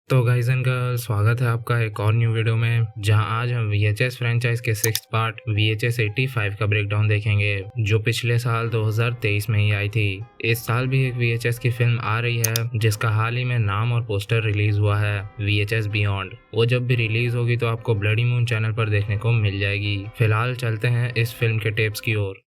तो guys and girls, स्वागत है आपका एक और न्यू वीडियो में, जहां आज हम VHS फ्रेंचाइज के 6th पार्ट VHS 85 का ब्रेकडाउन देखेंगे, जो पिछले साल 2023 में ही आई थी। इस साल भी एक VHS की फिल्म आ रही है जिसका हाल ही में नाम और पोस्टर रिलीज हुआ है, VHS बियॉन्ड। वो जब भी रिलीज होगी तो आपको ब्लडी मून चैनल पर देखने को मिल जाएगी। फिलहाल चलते हैं इस फिल्म के टेप्स की ओर।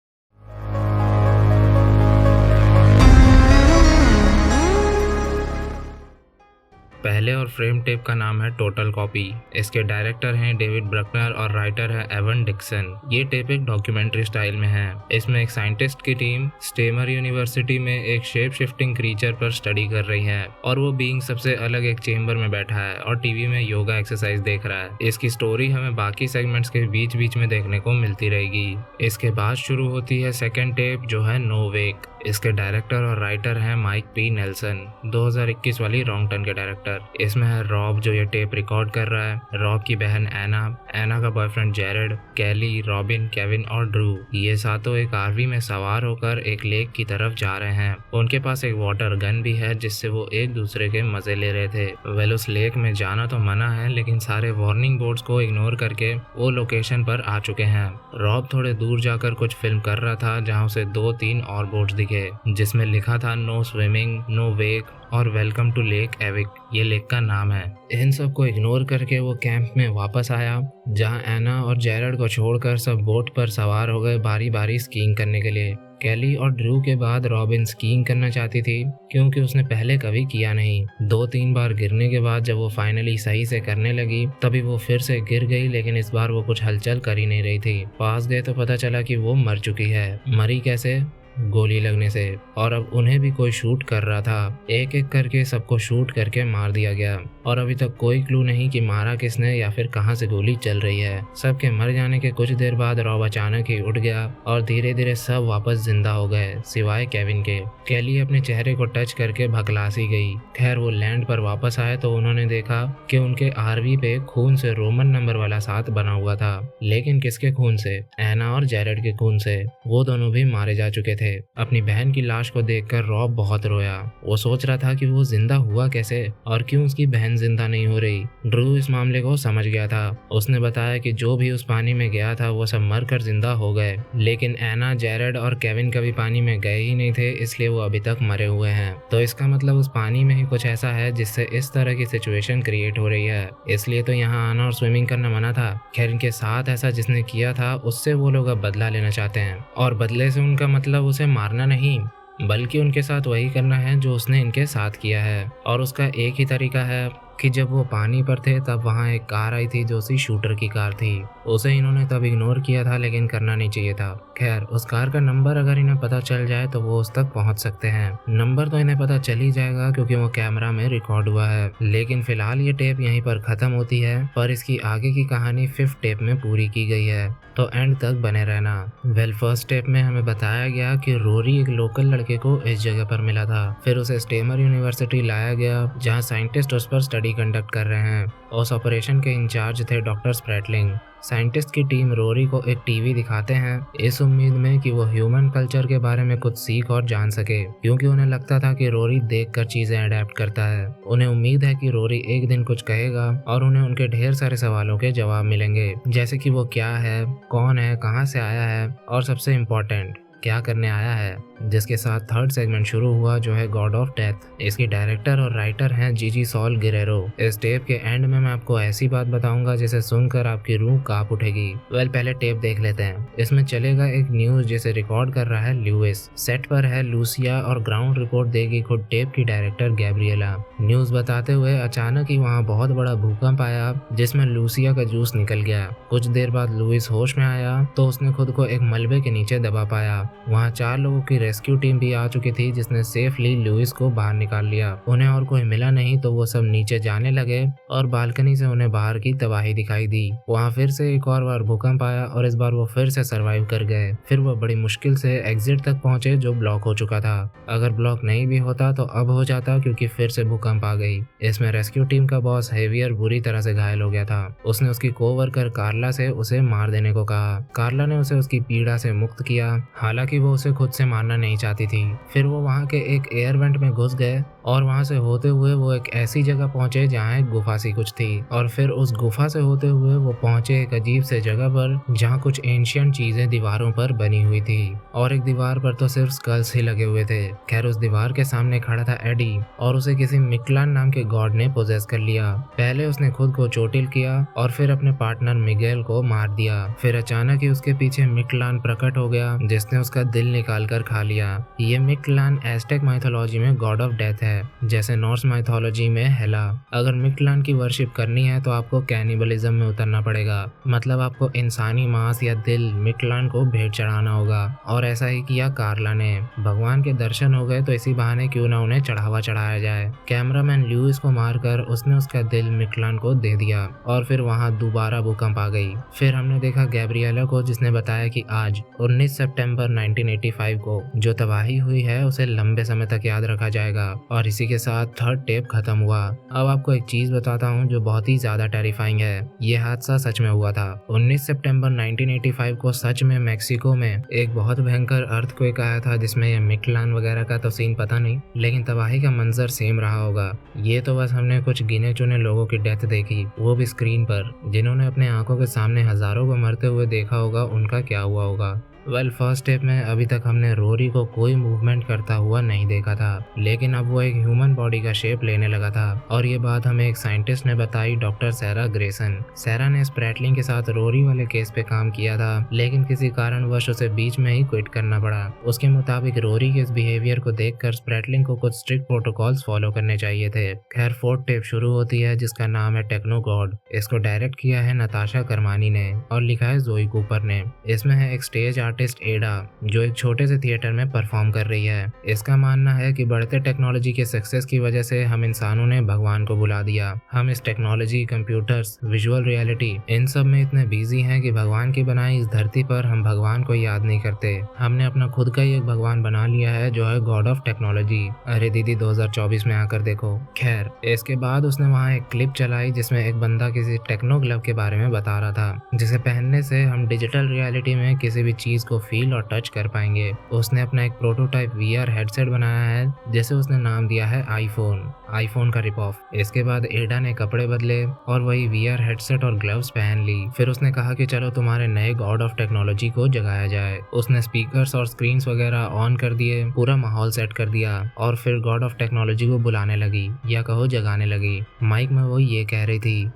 पहले और फ्रेम टेप का नाम है टोटल कॉपी। इसके डायरेक्टर हैं डेविड ब्रकनर और राइटर है एवन डिक्सन। ये टेप एक डॉक्यूमेंट्री स्टाइल में है। इसमें एक साइंटिस्ट की टीम स्टेमर यूनिवर्सिटी में एक शेप शिफ्टिंग क्रीचर पर स्टडी कर रही है और वो बीइंग सबसे अलग एक चेम्बर में बैठा है और टीवी में योगा एक्सरसाइज देख रहा है। इसकी स्टोरी हमें बाकी सेगमेंट्स के बीच बीच में देखने को मिलती रहेगी। इसके बाद शुरू होती है सेकेंड टेप, जो है नो वेक। इसके डायरेक्टर और राइटर हैं माइक पी नेल्सन, 2021 वाली रॉन्ग टर्न के डायरेक्टर। इसमें है रॉब, जो ये टेप रिकॉर्ड कर रहा है, रॉब की बहन एना का बॉयफ्रेंड जेरेड, कैली, रॉबिन, केविन और ड्रू। ये सातों एक आरवी में सवार होकर एक लेक की तरफ जा रहे हैं। उनके पास एक वाटर गन भी है जिससे वो एक दूसरे के मजे ले रहे थे। वेल, उस लेक में जाना तो मना है, लेकिन सारे वार्निंग बोर्ड्स को इग्नोर करके वो लोकेशन पर आ चुके हैं। रॉब थोड़े दूर जाकर कुछ फिल्म कर रहा था, जहाँ उसे 2-3 और बोर्ड्स दिखे जिसमें लिखा था नो स्विमिंग, नो वेक और वेलकम टू लेक एविक। ये लेक का नाम है। इन सब को इग्नोर करके वो कैंप में वापस आया, जहां एना और जेरड को छोड़कर सब बोट पर सवार हो गए बारी बारी स्कीइंग करने के लिए। कैली और ड्रू के बाद रॉबिन स्कीइंग करना चाहती थी क्योंकि उसने पहले कभी किया नहीं। 2-3 बार गिरने के बाद जब वो फाइनली सही से करने लगी तभी वो फिर से गिर गई, लेकिन इस बार वो कुछ हलचल कर ही नहीं रही थी। पास गए तो पता चला कि वो मर चुकी है। मरी कैसे? गोली लगने से। और अब उन्हें भी कोई शूट कर रहा था। एक एक करके सबको शूट करके मार दिया गया और अभी तक कोई क्लू नहीं कि मारा किसने या फिर कहां से गोली चल रही है। सबके मर जाने के कुछ देर बाद रॉब अचानक ही उठ गया और धीरे धीरे सब वापस जिंदा हो गए सिवाय केविन के। कैली अपने चेहरे को टच करके भकलासी गई। खैर, वो लैंड पर वापस आए तो उन्होंने देखा कि उनके आरवी पे खून से रोमन नंबर वाला 7 बना हुआ था। लेकिन किसके खून से? एना और जेरेड के खून से। वो दोनों भी मारे जा चुके थे। अपनी बहन की लाश को देखकर रॉब बहुत रोया। वो सोच रहा था कि वो जिंदा हुआ कैसे और क्यों उसकी बहन जिंदा नहीं हो रही। ड्रू इस मामले को समझ गया था। उसने बताया कि जो भी उस पानी में गया था वो सब मरकर जिंदा हो गए, लेकिन एना, जेरेड और केविन कभी पानी में गए ही नहीं थे, इसलिए वो अभी तक मरे हुए हैं। तो इसका मतलब उस पानी में ही कुछ ऐसा है जिससे इस तरह की सिचुएशन क्रिएट हो रही है, इसलिए तो यहाँ आना और स्विमिंग करना मना था। खैर, इनके साथ ऐसा जिसने किया था उससे वो लोग अब बदला लेना चाहते हैं, और बदले से उनका मतलब उसे मारना नहीं बल्कि उनके साथ वही करना है जो उसने इनके साथ किया है। और उसका एक ही तरीका है कि जब वो पानी पर थे तब वहाँ एक कार आई थी जो उसी शूटर की कार थी। उसे इन्होंने तब इग्नोर किया था, लेकिन करना नहीं चाहिए था। खैर, उस कार का नंबर अगर इन्हें पता चल जाए तो वो उस तक पहुंच सकते हैं। नंबर तो इन्हें पता चल ही जाएगा क्योंकि वो कैमरा में रिकॉर्ड हुआ है। लेकिन फिलहाल ये टेप यहीं पर खत्म होती है, पर इसकी आगे की कहानी 5th टेप में पूरी की गई है, तो एंड तक बने रहना। वेल, फर्स्ट स्टेप में हमें बताया गया कि रोरी एक लोकल लड़के को इस जगह पर मिला था। फिर उसे स्टेमर यूनिवर्सिटी लाया गया जहां साइंटिस्ट उस पर स्टडी कंडक्ट कर रहे हैं। उस ऑपरेशन के इंचार्ज थे डॉक्टर स्प्रैटलिंग। साइंटिस्ट की टीम रोरी को एक टीवी दिखाते हैं इस उम्मीद में कि वो ह्यूमन कल्चर के बारे में कुछ सीख और जान सके, क्योंकि उन्हें लगता था कि रोरी देखकर चीजें अडेप्ट करता है। उन्हें उम्मीद है कि रोरी एक दिन कुछ कहेगा और उन्हें उनके ढेर सारे सवालों के जवाब मिलेंगे, जैसे कि वो क्या है, कौन है, कहाँ से आया है और सबसे इम्पोर्टेंट क्या करने आया है। जिसके साथ थर्ड सेगमेंट शुरू हुआ, जो है गॉड ऑफ डेथ। इसकी डायरेक्टर और राइटर हैं जीजी सॉल गिरेरो। इस टेप के एंड में मैं आपको ऐसी बात बताऊंगा जिसे सुनकर आपकी रूह कांप उठेगी। वेल, पहले टेप देख लेते हैं। इसमें चलेगा एक न्यूज जिसे रिकॉर्ड कर रहा है लुइस। सेट पर है लूसिया और ग्राउंड रिपोर्ट देगी खुद टेप की डायरेक्टर गैब्रिएला। न्यूज बताते हुए अचानक ही वहाँ बहुत बड़ा भूकंप आया जिसमें लूसिया का जूस निकल गया। कुछ देर बाद लुइस होश में आया तो उसने खुद को एक मलबे के नीचे दबा पाया। वहाँ 4 लोगों की रेस्क्यू टीम भी आ चुकी थी जिसने सेफली लुइस को बाहर निकाल लिया। उन्हें और कोई मिला नहीं तो वो सब नीचे जाने लगे और बालकनी से उन्हें बाहर की तबाही दिखाई दी। वहाँ फिर से एक और बार भूकंप आया और इस बार वो फिर से सरवाइव कर गए। फिर वो बड़ी मुश्किल से एग्जिट तक पहुंचे जो ब्लॉक हो चुका था। अगर ब्लॉक नहीं भी होता तो अब हो जाता क्योंकि फिर से भूकंप आ गई। इसमें रेस्क्यू टीम का बॉस हेवियर बुरी तरह से घायल हो गया था। उसने उसकी कोवर्कर कार्ला से उसे मार देने को कहा। कार्ला ने उसे उसकी पीड़ा से मुक्त किया। हालांकि वो उसे खुद से मारना नहीं चाहती थी। फिर वो वहाँ के एक एयर वेंट में घुस गए और वहाँ से होते हुए वो एक ऐसी जगह पहुंचे जहाँ एक गुफा सी कुछ थी, और फिर उस गुफा से होते हुए वो पहुंचे एक अजीब से जगह पर जहाँ कुछ एंशियंट चीजें दीवारों पर बनी हुई थी, और एक दीवार पर तो सिर्फ स्कल्स ही लगे हुए थे। खैर उस दीवार के सामने खड़ा था एडी, और उसे किसी मिकलान नाम के गॉड ने पोजेस कर लिया। पहले उसने खुद को चोटिल किया और फिर अपने पार्टनर मिगेल को मार दिया। फिर अचानक ही उसके पीछे मिकलान प्रकट हो गया जिसने उसका दिल निकाल कर खा लिया। ये मिकलान एस्टेक माइथोलॉजी में गॉड ऑफ डेथ है, जैसे नॉर्स माइथोलॉजी में हेला। अगर मिकलान की वर्शिप करनी है तो आपको कैनिबलिज्म में उतरना पड़ेगा, मतलब आपको इंसानी मांस या दिल मिकलान को भेंट चढ़ाना होगा, और ऐसा ही किया कार्ला ने। भगवान के दर्शन हो गए तो इसी बहाने क्यों ना उन्हें चढ़ावा चढ़ाया जाए। कैमरामैन ल्यूइस को मारकर उसने उसका दिल मिकलान को दे दिया, और फिर वहां दोबारा भूकंप आ गई। फिर हमने देखा गैब्रिएला को, जिसने बताया कि आज 19 सितंबर 1985 को जो तबाही हुई है उसे लंबे समय तक याद रखा जाएगा। और इसी के साथ थर्ड टेप खत्म हुआ। अब आपको एक चीज बताता हूँ जो बहुत ही ज्यादा टेरिफाइंग है। ये हादसा सच में हुआ था। 19 सितंबर 1985 को सच में मेक्सिको में एक बहुत भयंकर अर्थक्वेक आया था, जिसमें ये मिकलान वगैरह का तो सीन पता नहीं, लेकिन तबाही का मंजर सेम रहा होगा। ये तो बस हमने कुछ गिने चुने लोगों की डेथ देखी, वो भी स्क्रीन पर। जिन्होंने अपने आंखों के सामने हजारों को मरते हुए देखा होगा, उनका क्या हुआ होगा। फर्स्ट स्टेप में अभी तक हमने रोरी को कोई मूवमेंट करता हुआ नहीं देखा था, लेकिन अब वो एक ह्यूमन बॉडी का शेप लेने लगा था। और ये बात हमें एक साइंटिस्ट ने बताई, डॉक्टर सैरा ग्रेसन। सैरा ने स्प्रैटलिंग के साथ रोरी वाले केस पे काम किया था, लेकिन किसी कारणवश उसे बीच में ही क्विट करना पड़ा। उसके मुताबिक रोरी के इस बिहेवियर को देखकर स्प्रैटलिंग को कुछ स्ट्रिक्ट प्रोटोकॉल्स फॉलो करने चाहिए थे। खैर फोर्थ टेप शुरू होती है, जिसका नाम है टेक्नो गॉड। इसको डायरेक्ट किया है नताशा करमानी ने और लिखा है जोई कूपर ने। इसमें है एक स्टेज आर्टिस्ट एडा, जो एक छोटे से थिएटर में परफॉर्म कर रही है। इसका मानना है कि बढ़ते टेक्नोलॉजी के सक्सेस की वजह से हम इंसानों ने भगवान को बुला दिया। हम इस टेक्नोलॉजी, कंप्यूटर्स, विजुअल रियलिटी, इन सब में इतने बिजी हैं कि भगवान की बनाई इस धरती पर हम भगवान को याद नहीं करते। हमने अपना खुद का ही एक भगवान बना लिया है, जो है गॉड ऑफ टेक्नोलॉजी। अरे दीदी 2024 में आकर देखो। खैर इसके बाद उसने वहाँ एक क्लिप चलाई जिसमें एक बंदा किसी टेक्नो ग्लव के बारे में बता रहा था, जिसे पहनने से हम डिजिटल रियलिटी में किसी भी चीज को फील और टच कर पाएंगे। उसने अपना एक प्रोटोटाइप VR हेडसेट बनाया है, जिसे उसने नाम दिया है आईफोन का रिप ऑफ। इसके बाद एडा ने कपड़े बदले और वही VR हेडसेट और ग्लव्स पहन ली। फिर उसने कहा कि चलो तुम्हारे नए गॉड ऑफ टेक्नोलॉजी को जगाया जाए। उसने स्पीकर्स और स्क्रीन्स वगैरह ऑन कर दिए, पूरा माहौल सेट कर दिया, और फिर गॉड ऑफ टेक्नोलॉजी को बुलाने लगी, या कहो जगाने लगी। माइक में वो ये कह रही थी,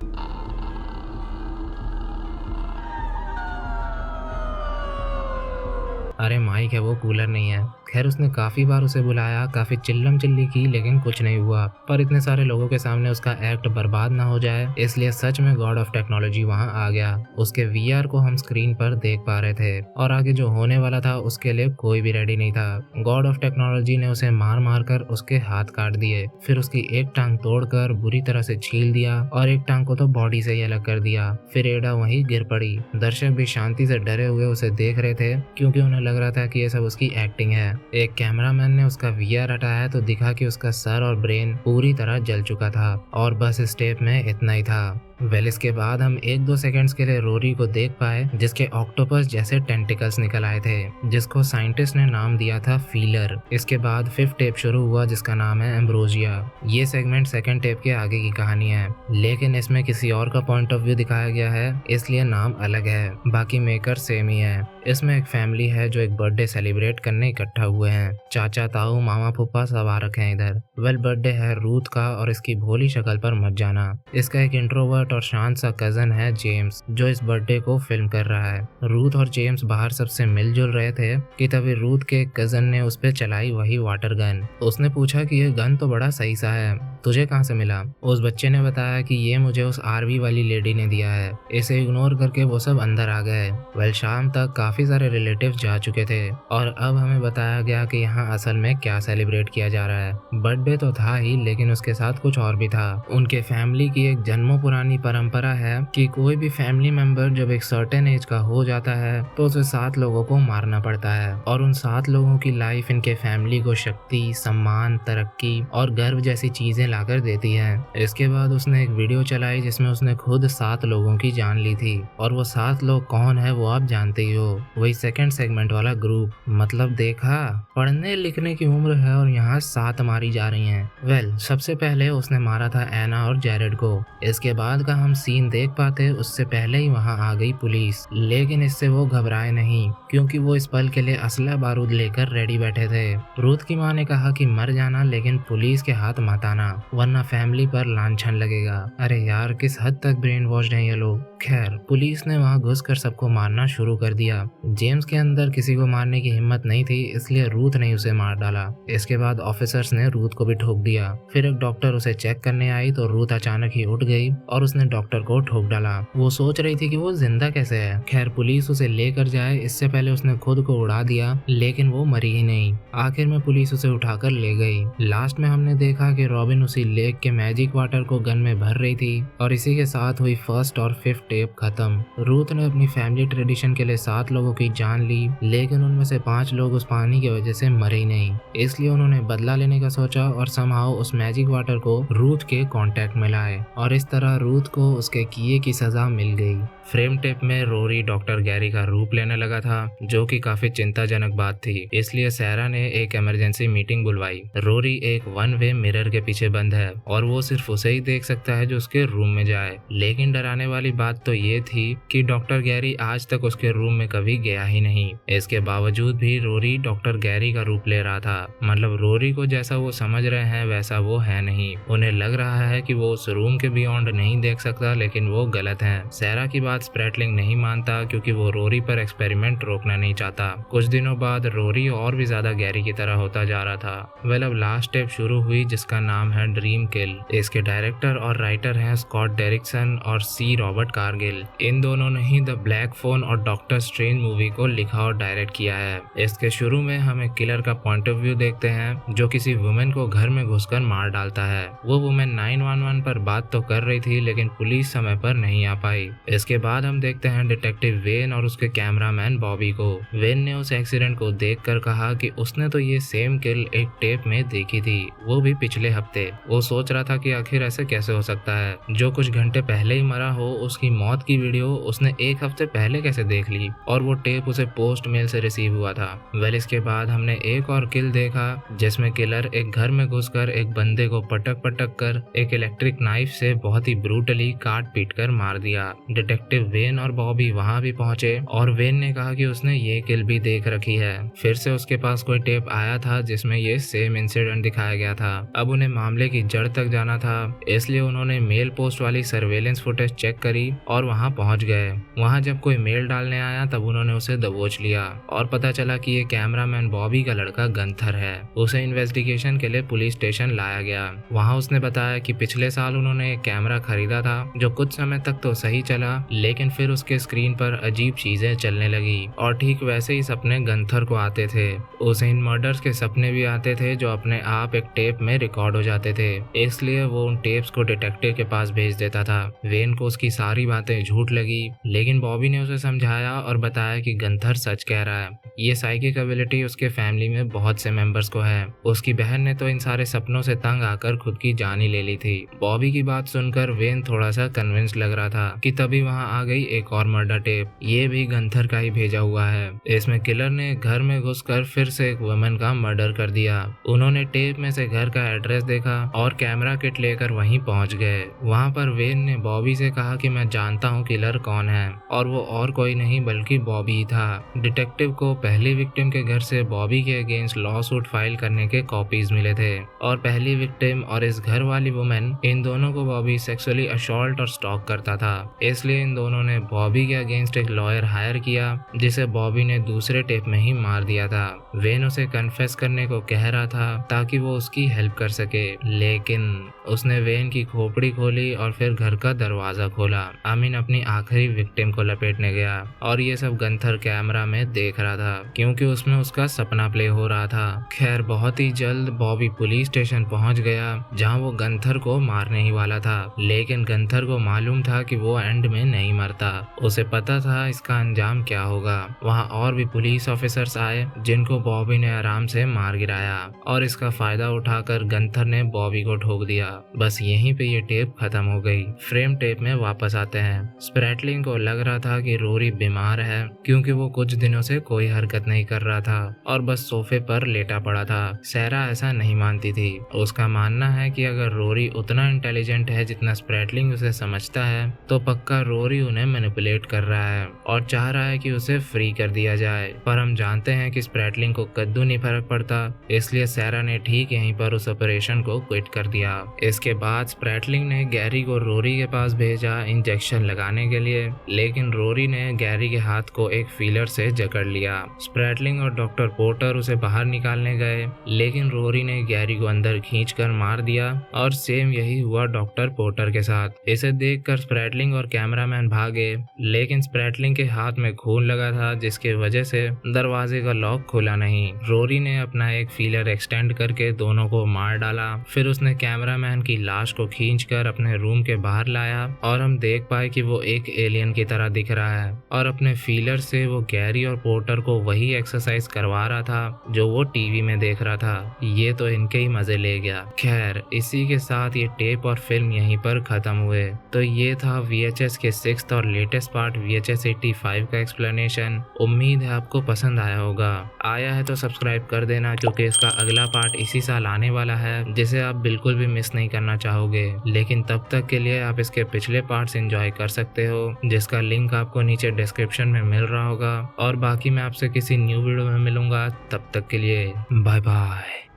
अरे माइक है वो, कूलर नहीं है। खैर उसने काफी बार उसे बुलाया, काफी चिल्लम चिल्ली की, लेकिन कुछ नहीं हुआ। पर इतने सारे लोगों के सामने उसका एक्ट बर्बाद ना हो जाए, इसलिए सच में गॉड ऑफ टेक्नोलॉजी वहां आ गया। उसके VR को हम स्क्रीन पर देख पा रहे थे, और आगे जो होने वाला था उसके लिए कोई भी रेडी नहीं था। गॉड ऑफ टेक्नोलॉजी ने उसे मार मार कर उसके हाथ काट दिए, फिर उसकी एक टांग तोड़कर बुरी तरह से छील दिया, और एक टांग को तो बॉडी से ही अलग कर दिया। फिर एडा वहीं गिर पड़ी। दर्शक भी शांति से डरे हुए उसे देख रहे थे, क्योंकि उन्हें लग रहा था कि ये सब उसकी एक्टिंग है। एक कैमरामैन ने उसका VR हटाया तो दिखा कि उसका सर और ब्रेन पूरी तरह जल चुका था, और बस स्टेप में इतना ही था। इसके बाद हम 1-2 सेकंड्स के लिए रोरी को देख पाए, जिसके ऑक्टोपस जैसे टेंटिकल्स निकल आए थे, जिसको साइंटिस्ट ने नाम दिया था फीलर। इसके बाद 5th टेप शुरू हुआ, जिसका नाम है एम्ब्रोजिया। ये सेगमेंट 2nd टेप के आगे की कहानी है, लेकिन इसमें किसी और का पॉइंट ऑफ व्यू दिखाया गया है, इसलिए नाम अलग है, बाकी मेकर सेम ही है। इसमें एक फैमिली है जो एक बर्थडे सेलिब्रेट करने इकट्ठा हुए हैं। चाचा, ताऊ, मामा, फूफा सब आ रखे हैं इधर। बर्थडे है रूथ का, और इसकी भोली शक्ल पर मत जाना। इसका एक इंट्रोवर्ट और शांत सा कजन है जेम्स, जो इस बर्थडे को फिल्म कर रहा है। रूथ और जेम्स बाहर सबसे मिलजुल रहे थे कि तभी रूथ के कजन ने उस पे चलाई वही वाटर गन। उसने पूछा कि ये गन तो बड़ा सही सा है, तुझे कहाँ से मिला? उस बच्चे ने बताया कि ये मुझे उस RV वाली लेडी ने दिया है। इसे इग्नोर करके वो सब अंदर आ गए। शाम तक काफी सारे रिलेटिव्स जा चुके थे, और अब हमें बताया गया कि यहाँ असल में क्या सेलिब्रेट किया जा रहा है। बर्थडे तो था ही, लेकिन उसके साथ कुछ और भी था। उनके फैमिली की एक जन्मों पुरानी परंपरा है कि कोई भी फैमिली मेंबर जब एक सर्टेन एज का हो जाता है तो उसे 7 लोगों को मारना पड़ता है और उन 7 लोगों की लाइफ इनके फैमिली को शक्ति, सम्मान, तरक्की और गर्व जैसी चीजें लाकर देती है। इसके बाद उसने एक वीडियो चलाई जिसमें उसने खुद 7 लोगों की जान ली थी और वो 7 लोग कौन है वो आप जानते ही हो, वही सेकंड सेगमेंट वाला ग्रुप। मतलब देखा, पढ़ने लिखने की उम्र है और यहाँ 7 मारी जा रही हैं। वेल, सबसे पहले उसने मारा था एना और जेरेड को। इसके बाद का हम सीन देख पाते उससे पहले ही वहाँ आ गई पुलिस, लेकिन इससे वो घबराए नहीं क्योंकि वो इस पल के लिए असला बारूद लेकर रेडी बैठे थे। रूथ की माँ ने कहा कि मर जाना लेकिन पुलिस के हाथ मत आना वरना फैमिली पर लांछन लगेगा। अरे यार, किस हद तक ब्रेन वॉश्ड हैं ये लोग। खैर, पुलिस ने वहाँ घुसकर सबको मारना शुरू कर दिया। जेम्स के अंदर किसी को मारने की हिम्मत नहीं थी, इसलिए रूथ ने उसे मार डाला। इसके बाद ऑफिसर्स ने रूथ को भी ठोक दिया। फिर एक डॉक्टर उसे चेक करने आई तो रूथ अचानक ही उठ गई और उसने डॉक्टर को ठोक डाला। वो सोच रही थी कि वो जिंदा कैसे है। खैर, पुलिस उसे लेकर जाए इससे पहले उसने खुद को उड़ा दिया, लेकिन वो मरी ही नहीं। आखिर में पुलिस उसे उठाकर ले गई। लास्ट में हमने देखा कि रॉबिन उसी लेक के मैजिक वाटर को गन में भर रही थी और इसी के साथ हुई फर्स्ट और 5th टेप खत्म। रूथ ने अपनी फैमिली ट्रेडिशन के लिए 7 लोगों की जान ली, लेकिन उनमें से 5 लोग उस पानी की वजह से मरे ही नहीं। इसलिए उन्होंने बदला लेने का सोचा और समहाउ उस मैजिक वाटर को रूथ के कांटेक्ट में लाए और इस तरह रूथ को उसके किए की सजा मिल गई। फ्रेम टेप में रोरी डॉक्टर गैरी का रूप लेने लगा था, जो कि काफी चिंताजनक बात थी। इसलिए सैरा ने एक इमरजेंसी मीटिंग बुलवाई। रोरी एक 1 वे मिरर के पीछे बंद है और वो सिर्फ उसे ही देख सकता है जो उसके रूम में जाए। लेकिन डराने वाली बात तो ये थी कि डॉक्टर गैरी आज तक उसके रूम में कभी गया ही नहीं। इसके बावजूद भी रोरी डॉक्टर गैरी का रूप ले रहा था। मतलब रोरी को जैसा वो समझ रहे हैं वैसा वो है नहीं। उन्हें लग रहा है कि वो उस रूम के बियॉन्ड नहीं देख सकता, लेकिन वो गलत है। सैरा की बात स्प्रेटलिंग नहीं मानता क्योंकि वो रोरी पर एक्सपेरिमेंट रोकना नहीं चाहता। कुछ दिनों बाद रोरी और भी ज्यादा गैरी की तरह होता जा रहा था। वेल, अब लास्ट टेप शुरू हुई जिसका नाम है ड्रीम किल। इसके डायरेक्टर और राइटर हैं स्कॉट डेरिक्सन और सी रॉबर्ट कारगिल। इन दोनों ने ही द ब्लैक फोन और डॉक्टर स्ट्रेंज मूवी को लिखा और डायरेक्ट किया है। इसके शुरू में हम एक किलर का पॉइंट ऑफ व्यू देखते हैं जो किसी वुमेन को घर में घुसकर मार डालता है। वो वुमेन 911 पर बात तो कर रही थी लेकिन पुलिस समय पर नहीं आ पाई। इसके बाद हम देखते हैं डिटेक्टिव वेन और उसके कैमरामैन बॉबी को। वेन ने उस एक्सीडेंट को देखकर कहा कि उसने तो ये सेम किल एक टेप में देखी थी, वो भी पिछले हफ्ते। वो सोच रहा था कि आखिर ऐसे कैसे हो सकता है, जो कुछ घंटे पहले ही मरा हो उसकी मौत की वीडियो उसने 1 हफ्ते पहले कैसे देख ली और वो टेप उसे पोस्ट मेल से रिसीव हुआ था। वेल, इसके बाद हमने एक और किल देखा जिसमें किलर एक घर में घुसकर एक बंदे को पटक पटक कर एक इलेक्ट्रिक नाइफ से बहुत ही ब्रूटली काट पीट कर मार दिया। डिटेक्टिव वेन और बॉबी वहां भी पहुंचे और वेन ने कहा कि उसने ये किल भी देख रखी है। फिर से उसके पास कोई टेप आया था जिसमें ये सेम इंसिडेंट दिखाया गया था। अब उन्हें मामले की जड़ तक जाना था, इसलिए उन्होंने मेल पोस्ट वाली सर्वेलेंस फुटेज चेक करी और वहां पहुंच गए। वहां जब कोई मेल डालने आया तब उन्होंने उसे दबोच लिया और पता चला कि ये कैमरामैन बॉबी का लड़का गंथर है। उसे इन्वेस्टिगेशन के लिए पुलिस स्टेशन लाया गया। वहां उसने बताया कि पिछले साल उन्होंने एक कैमरा खरीदा था जो कुछ समय तक तो सही चला, लेकिन फिर उसके स्क्रीन पर अजीब चीजें चलने लगी और ठीक वैसे ही सपने गंथर को आते थे। उसे इन मर्डर्स के सपने भी आते थे जो अपने आप एक टेप में रिकॉर्ड हो जाते थे, इसलिए वो उन टेप्स को डिटेक्टिव के पास भेज देता था। वेन को उसकी सारी बातें झूठ लगी, लेकिन बॉबी ने उसे समझाया और बताया कि गंथर सच कह रहा है। ये साइकिक एबिलिटी उसके फैमिली में बहुत से मेंबर्स को है। उसकी बहन ने तो इन सारे सपनों से तंग आकर खुद की जान ही ले ली थी। बॉबी की बात सुनकर वेन थोड़ा सा कन्विंस लग रहा था कि तभी वहां आ गई एक और मर्डर टेप। ये भी गंथर का ही भेजा हुआ है। इसमें किलर ने घर में घुसकर फिर से एक वुमन का मर्डर कर दिया। उन्होंने टेप में से घर का एड्रेस देखा और कैमरा किट लेकर वहीं पहुंच गए। वहां पर वेन ने बॉबी से कहा कि मैं जानता हूं किलर कौन है और वो और कोई नहीं बल्कि बॉबी ही था। डिटेक्टिव को पहली विक्टिम के घर से बॉबी के अगेंस्ट लॉ सूट फाइल करने के कॉपीज मिले थे और पहली विक्टिम और इस घर वाली वुमेन, इन दोनों को बॉबी सेक्सुअली असॉल्ट और स्टॉक करता था। इसलिए इन दोनों ने बॉबी के अगेंस्ट एक लॉयर हायर किया जिसे बॉबी ने दूसरे टेप में ही मार दिया था। वेन उसे कन्फेस करने को कह रहा था ताकि वो उसकी हेल्प कर सके, लेकिन उसने वेन की खोपड़ी खोली और फिर घर का दरवाजा खोला। अमीन अपनी आखिरी विक्टिम को लपेटने गया और ये सब गंथर कैमरा में देख रहा था क्योंकि उसमें उसका सपना प्ले हो रहा था। खैर, बहुत ही जल्द बॉबी पुलिस स्टेशन पहुंच गया जहां वो गंथर को मारने ही वाला था, लेकिन गंथर को मालूम था कि वो एंड में नहीं मरता। उसे पता था इसका अंजाम क्या होगा। वहाँ और भी पुलिस ऑफिसर्स आए जिनको बॉबी ने आराम से मार गिराया और इसका फायदा उठाकर गंथर ने बॉबी को ठोक दिया। बस यहीं पे ये टेप खत्म हो गई। फ्रेम टेप में वापस आते हैं। स्प्रैटलिंग को लग रहा था कि रोरी बीमार है क्योंकि वो कुछ दिनों से कोई हरकत नहीं कर रहा था और बस सोफे पर लेटा पड़ा था। सैरा ऐसा नहीं मानती थी। उसका मानना है कि अगर रोरी उतना इंटेलिजेंट है जितना स्प्रैटलिंग उसे समझता है तो पक्का रोरी उन्हें मैनिपुलेट कर रहा है और चाह रहा है कि उसे फ्री कर दिया जाए। पर हम जानते हैं कि स्प्रैटलिंग को कद्दू नहीं फर्क पड़ता, इसलिए सैरा ने ठीक यहीं पर उस ऑपरेशन को क्विट कर दिया। इसके बाद स्प्रैटलिंग ने गैरी को रोरी के पास भेजा इंजेक्शन लगाने के लिए, लेकिन रोरी ने गैरी के हाथ को एक फीलर से जकड़ लिया। स्प्रैटलिंग और डॉक्टर पोर्टर उसे बाहर निकालने गए, लेकिन रोरी ने गैरी को अंदर खींचकर मार दिया और सेम यही हुआ डॉक्टर पोर्टर के साथ। इसे देखकर स्प्रैटलिंग और कैमरामैन भागे, लेकिन स्प्रैटलिंग के हाथ में खून लगा था जिसकी वजह से दरवाजे का लॉक खुला नहीं। रोरी ने अपना एक फीलर एक्सटेंड करके दोनों को मार डाला। फिर उसने कैमरामैन की लाश को खींचकर अपने रूम के बाहर लाया और हम देख पाए कि वो एक एलियन की तरह दिख रहा है और अपने फीलर से वो गैरी और पोर्टर को वही एक्सरसाइज करवा रहा था जो वो टीवी में देख रहा था। ये तो इनके ही मजे ले गया। खैर, इसी के साथ ये टेप और फिल्म यहीं पर खत्म हुए। तो ये था VHS के 6th और लेटेस्ट पार्ट VHS 85 का एक्सप्लेनेशन। उम्मीद है आपको पसंद आया होगा। आया है तो सब्सक्राइब कर देना क्योंकि इसका अगला पार्ट इसी साल आने वाला है जिसे आप बिल्कुल भी मिस नहीं करना चाहोगे। लेकिन तब तक के लिए आप इसके पिछले पार्ट्स एंजॉय कर सकते हो जिसका लिंक आपको नीचे डिस्क्रिप्शन में मिल रहा होगा। और बाकी मैं आपसे किसी न्यू वीडियो में मिलूंगा। तब तक के लिए बाय बाय।